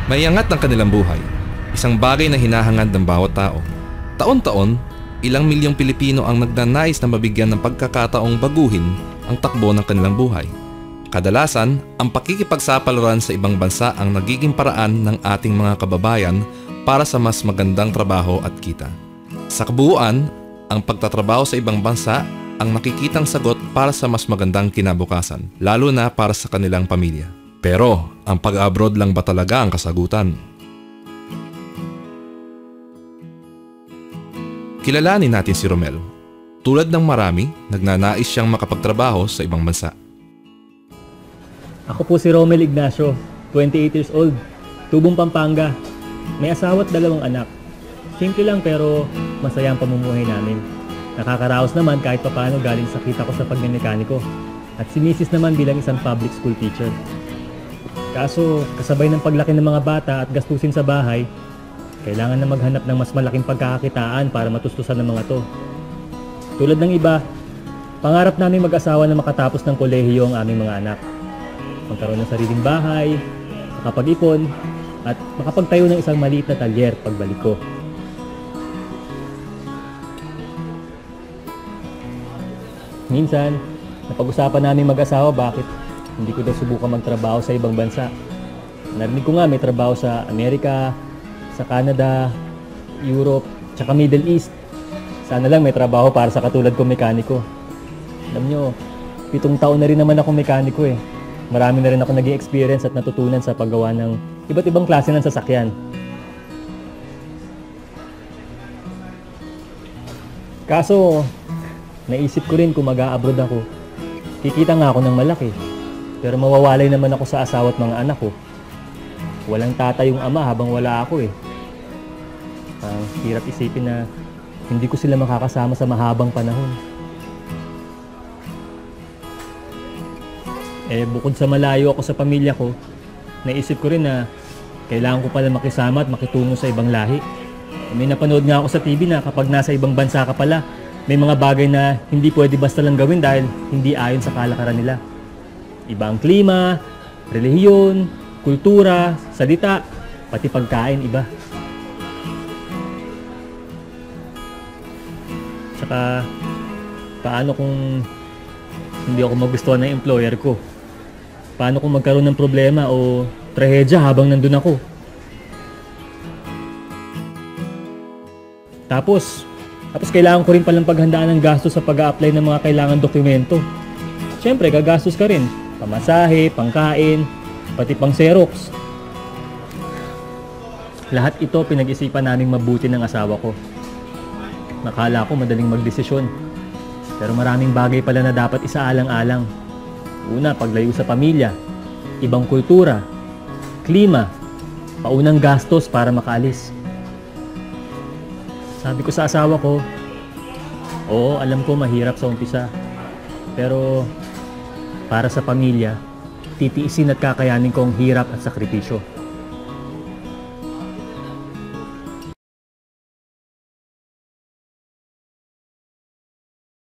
Maiangat ng kanilang buhay, isang bagay na hinahangad ng bawat tao. Taon-taon, ilang milyong Pilipino ang nagnanais na mabigyan ng pagkakataong baguhin ang takbo ng kanilang buhay. Kadalasan, ang pakikipagsapalaran sa ibang bansa ang nagiging paraan ng ating mga kababayan para sa mas magandang trabaho at kita. Sa kabuuan, ang pagtatrabaho sa ibang bansa ang nakikitang sagot para sa mas magandang kinabukasan, lalo na para sa kanilang pamilya. Pero, ang pag-abroad lang ba talaga ang kasagutan? Kilalanin natin si Romel. Tulad ng marami, nagnanais siyang makapagtrabaho sa ibang bansa. Ako po si Romel Ignacio, 28 years old, tubong Pampanga. May asawa at 2 anak. Simple lang pero masaya ang pamumuhay namin. Nakakaraos naman kahit papaano galing sa kita ko sa pagmemekaniko. At si Mrs. naman bilang isang public school teacher. Kaso kasabay ng paglaki ng mga bata at gastusin sa bahay, kailangan na maghanap ng mas malaking pagkakakitaan para matustusan ng mga to. Tulad ng iba, pangarap namin mag-asawa na makatapos ng kolehiyo ang aming mga anak. Magkaroon ng sariling bahay, makapag-ipon, at makapagtayo ng isang maliit na talyer pagbalik ko. Minsan, napag-usapan namin mag-asawa bakit hindi ko daw subukan magtrabaho sa ibang bansa. Narinig ko nga may trabaho sa Amerika, sa Canada, Europe, tsaka Middle East. Sana lang may trabaho para sa katulad kong mekaniko. Alam nyo, 7 taon na rin naman ako mekaniko eh. Marami na rin ako naging experience at natutunan sa paggawa ng iba't ibang klase ng sasakyan. Kaso, naisip ko rin kung mag-a-abroad ako. Kikita nga ako ng malaki. Pero mawawalay naman ako sa asawa at mga anak ko. Walang tatay yung ama habang wala ako eh. Hirap isipin na hindi ko sila makakasama sa mahabang panahon. Bukod sa malayo ako sa pamilya ko, naisip ko rin na kailangan ko pala makisama at makitungo sa ibang lahi. May napanood nga ako sa TV na kapag nasa ibang bansa ka pala, may mga bagay na hindi pwede basta lang gawin dahil hindi ayon sa kalakaran nila. Iba ang klima, relihiyon, kultura, salita, pati pagkain iba. Tsaka, paano kung hindi ako magustuhan ng employer ko? Paano kung magkaroon ng problema o trahedya habang nandun ako? Tapos kailangan ko rin palang paghandaan ng gastos sa pag-a-apply ng mga kailangan dokumento. Siyempre, gagastos ka rin. Pamasahe, pangkain, pati pang Xerox. Lahat ito pinag-isipan naming mabuti ng asawa ko. Nakala ko madaling magdesisyon. Pero maraming bagay pala na dapat isaalang-alang. Una, paglayo sa pamilya, ibang kultura, klima, paunang gastos para makaalis. Sabi ko sa asawa ko, oo, alam ko mahirap sa umpisa. Pero para sa pamilya, titiisin at kakayanin ko ang hirap at sakripisyo.